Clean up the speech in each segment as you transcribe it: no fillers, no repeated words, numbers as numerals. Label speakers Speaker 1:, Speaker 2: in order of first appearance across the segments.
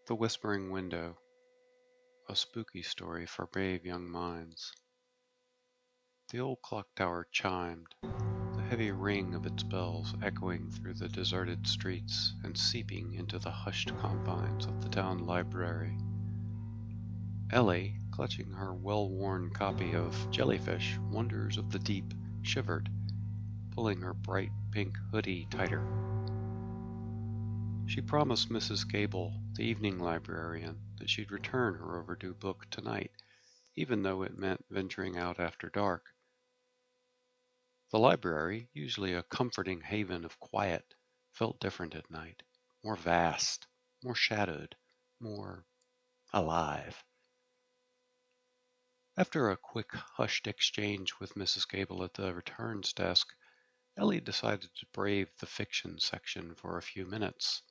Speaker 1: The Whispering Window, a spooky story for brave young minds. The old clock tower chimed, the heavy ring of its bells echoing through the deserted streets and seeping into the hushed confines of the town library. Ellie, clutching her well-worn copy of Jellyfish, Wonders of the Deep, shivered, pulling her bright pink hoodie tighter. She promised Mrs. Gable, the evening librarian, that she'd return her overdue book tonight, even though it meant venturing out after dark. The library, usually a comforting haven of quiet, felt different at night, more vast, more shadowed, more alive. After a quick, hushed exchange with Mrs. Gable at the returns desk, Ellie decided to brave the fiction section for a few minutes.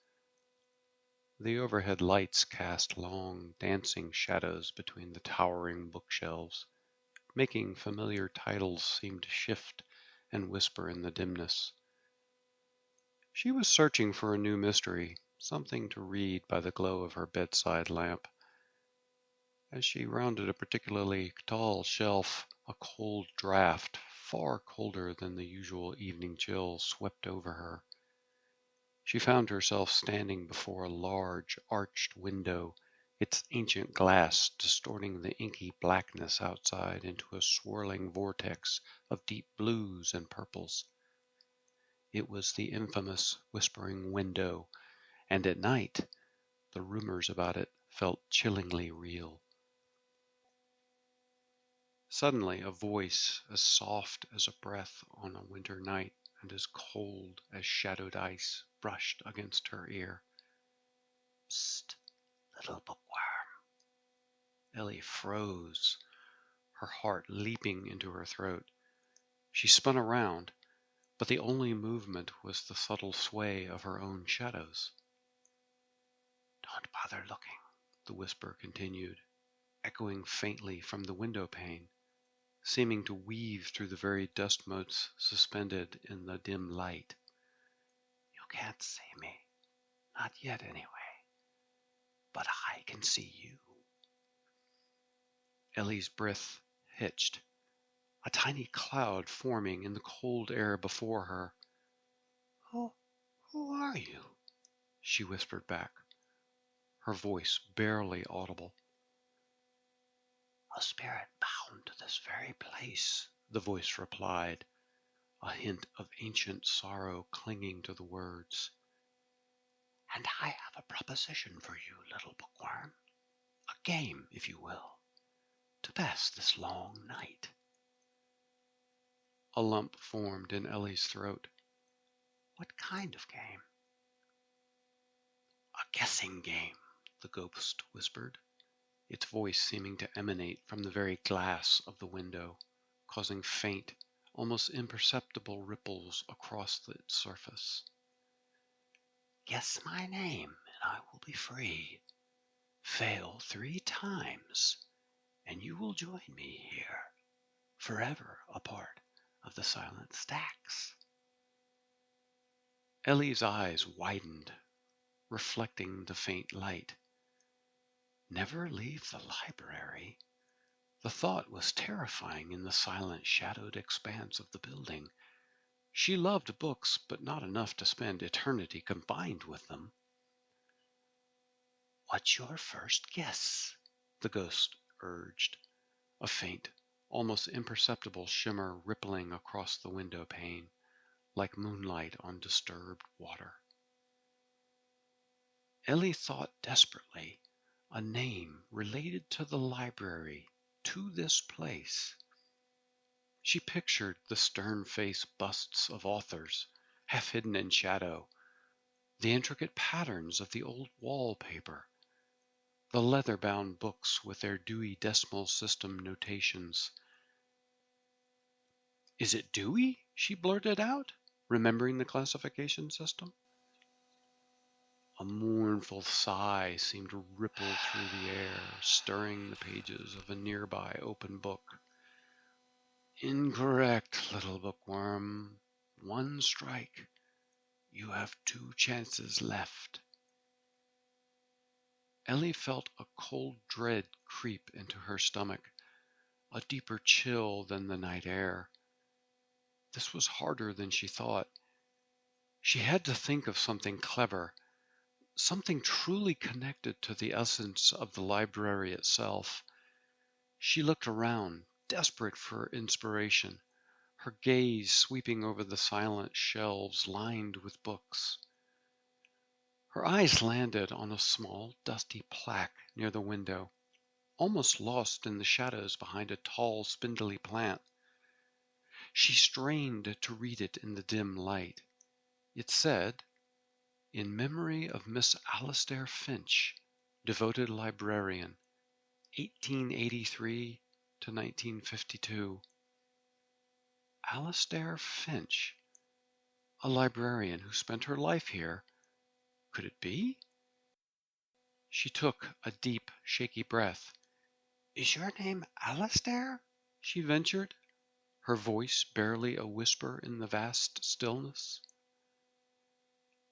Speaker 1: The overhead lights cast long, dancing shadows between the towering bookshelves, making familiar titles seem to shift and whisper in the dimness. She was searching for a new mystery, something to read by the glow of her bedside lamp. As she rounded a particularly tall shelf, a cold draft, far colder than the usual evening chill, swept over her. She found herself standing before a large, arched window, its ancient glass distorting the inky blackness outside into a swirling vortex of deep blues and purples. It was the infamous Whispering Window, and at night the rumors about it felt chillingly real. Suddenly a voice as soft as a breath on a winter night and as cold as shadowed ice brushed against her ear. "Psst, little bookworm." Ellie froze, her heart leaping into her throat. She spun around, but the only movement was the subtle sway of her own shadows. "Don't bother looking," the whisper continued, echoing faintly from the window pane, seeming to weave through the very dust motes suspended in the dim light. "You can't see me, not yet anyway, but I can see you." Ellie's breath hitched, a tiny cloud forming in the cold air before her. Who are you?" she whispered back, her voice barely audible. "A spirit bound to this very place," the voice replied, a hint of ancient sorrow clinging to the words. "And I have a proposition for you, little bookworm. A game, if you will, to pass this long night." A lump formed in Ellie's throat. "What kind of game?" "A guessing game," the ghost whispered, its voice seeming to emanate from the very glass of the window, causing faint, almost imperceptible ripples across its surface. "Guess my name, and I will be free. Fail 3 times, and you will join me here, forever a part of the silent stacks." Ellie's eyes widened, reflecting the faint light. Never leave the library. The thought was terrifying in the silent, shadowed expanse of the building. She loved books, but not enough to spend eternity confined with them. "What's your first guess?" the ghost urged, a faint, almost imperceptible shimmer rippling across the window pane, like moonlight on disturbed water. Ellie thought desperately, a name related to the library, to this place. She pictured the stern-faced busts of authors, half hidden in shadow, the intricate patterns of the old wallpaper, the leather-bound books with their Dewey Decimal System notations. "Is it Dewey?" she blurted out, remembering the classification system. A mournful sigh seemed to ripple through the air, stirring the pages of a nearby open book. "Incorrect, little bookworm. 1 strike. You have 2 chances left." Ellie felt a cold dread creep into her stomach, a deeper chill than the night air. This was harder than she thought. She had to think of something clever, something truly connected to the essence of the library itself. She looked around, desperate for inspiration, her gaze sweeping over the silent shelves lined with books. Her eyes landed on a small, dusty plaque near the window, almost lost in the shadows behind a tall, spindly plant. She strained to read it in the dim light. It said, "In memory of Miss Alastair Finch, devoted librarian, 1883 to 1952. Alastair Finch, a librarian who spent her life here. Could it be? She took a deep, shaky breath. "Is your name Alastair?" she ventured, her voice barely a whisper in the vast stillness.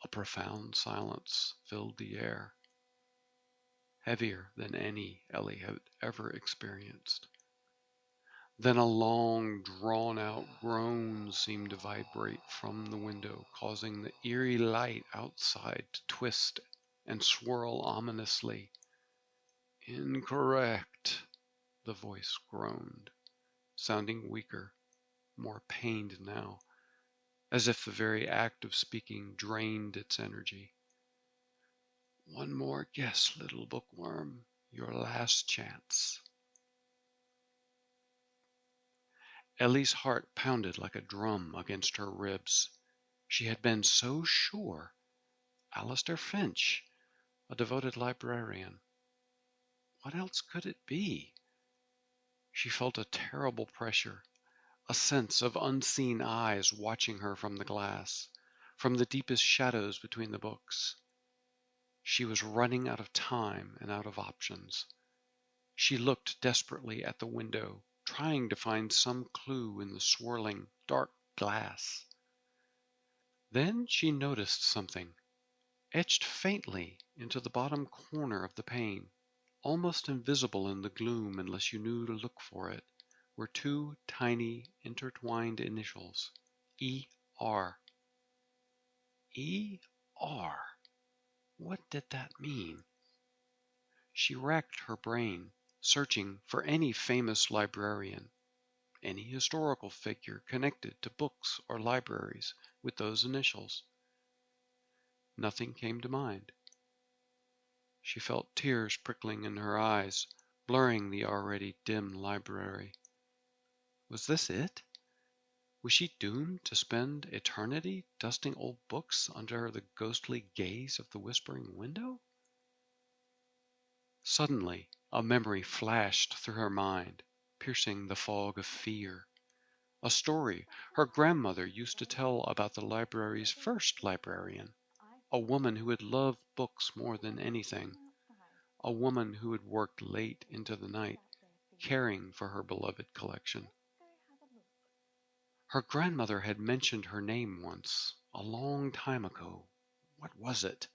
Speaker 1: A profound silence filled the air, heavier than any Ellie had ever experienced. Then a long, drawn-out groan seemed to vibrate from the window, causing the eerie light outside to twist and swirl ominously. "Incorrect," the voice groaned, sounding weaker, more pained now, as if the very act of speaking drained its energy. "One more guess, little bookworm, your last chance." Ellie's heart pounded like a drum against her ribs. She had been so sure. Alastair Finch, a devoted librarian. What else could it be? She felt a terrible pressure, a sense of unseen eyes watching her from the glass, from the deepest shadows between the books. She was running out of time and out of options. She looked desperately at the window, trying to find some clue in the swirling, dark glass. Then she noticed something, etched faintly into the bottom corner of the pane, almost invisible in the gloom unless you knew to look for it, were two tiny intertwined initials, E.R. E.R. What did that mean? She racked her brain, searching for any famous librarian, any historical figure connected to books or libraries with those initials. Nothing came to mind. She felt tears prickling in her eyes, blurring the already dim library. Was this it? Was she doomed to spend eternity dusting old books under the ghostly gaze of the whispering window? Suddenly, a memory flashed through her mind, piercing the fog of fear. A story her grandmother used to tell about the library's first librarian, a woman who had loved books more than anything, a woman who had worked late into the night, caring for her beloved collection. Her grandmother had mentioned her name once, a long time ago. What was it?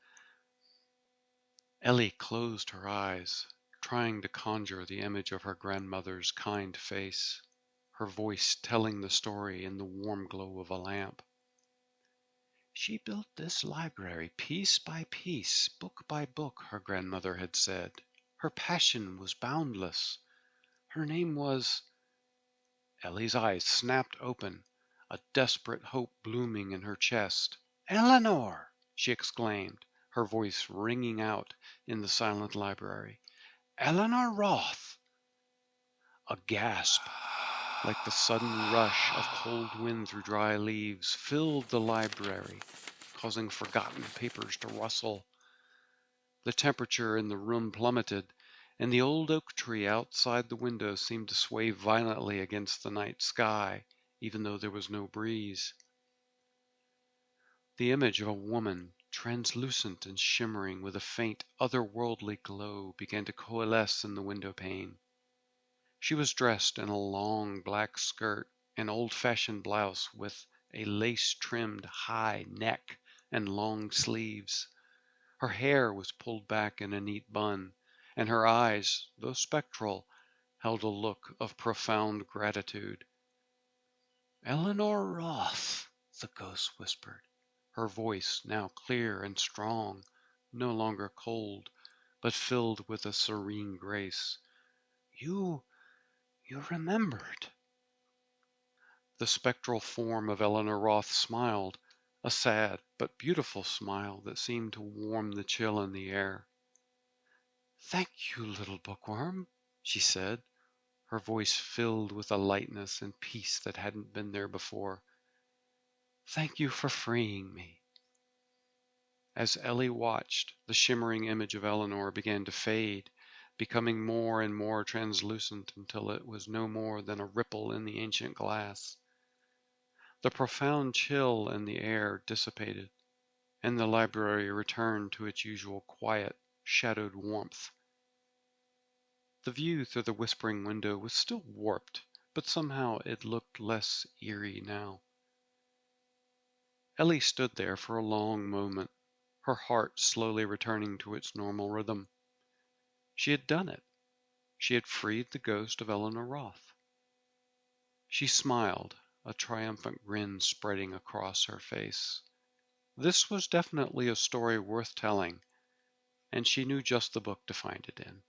Speaker 1: Ellie closed her eyes, trying to conjure the image of her grandmother's kind face, her voice telling the story in the warm glow of a lamp. "She built this library piece by piece, book by book," her grandmother had said. "Her passion was boundless. Her name was—" Ellie's eyes snapped open, a desperate hope blooming in her chest. "Eleanor!" she exclaimed, her voice ringing out in the silent library. "Eleanor Roth!" A gasp, like the sudden rush of cold wind through dry leaves, filled the library, causing forgotten papers to rustle. The temperature in the room plummeted, and the old oak tree outside the window seemed to sway violently against the night sky, even though there was no breeze. The image of a woman, translucent and shimmering with a faint, otherworldly glow, began to coalesce in the window pane. She was dressed in a long black skirt, an old-fashioned blouse with a lace-trimmed high neck and long sleeves. Her hair was pulled back in a neat bun, and her eyes, though spectral, held a look of profound gratitude. "Eleanor Roth," the ghost whispered, her voice now clear and strong, no longer cold, but filled with a serene grace. You remembered." The spectral form of Eleanor Roth smiled, a sad but beautiful smile that seemed to warm the chill in the air. "Thank you, little bookworm," she said, her voice filled with a lightness and peace that hadn't been there before. "Thank you for freeing me." As Ellie watched, the shimmering image of Eleanor began to fade, becoming more and more translucent until it was no more than a ripple in the ancient glass. The profound chill in the air dissipated, and the library returned to its usual quiet, shadowed warmth. The view through the whispering window was still warped, but somehow it looked less eerie now. Ellie stood there for a long moment, her heart slowly returning to its normal rhythm. She had done it. She had freed the ghost of Eleanor Roth. She smiled, a triumphant grin spreading across her face. This was definitely a story worth telling, and she knew just the book to find it in.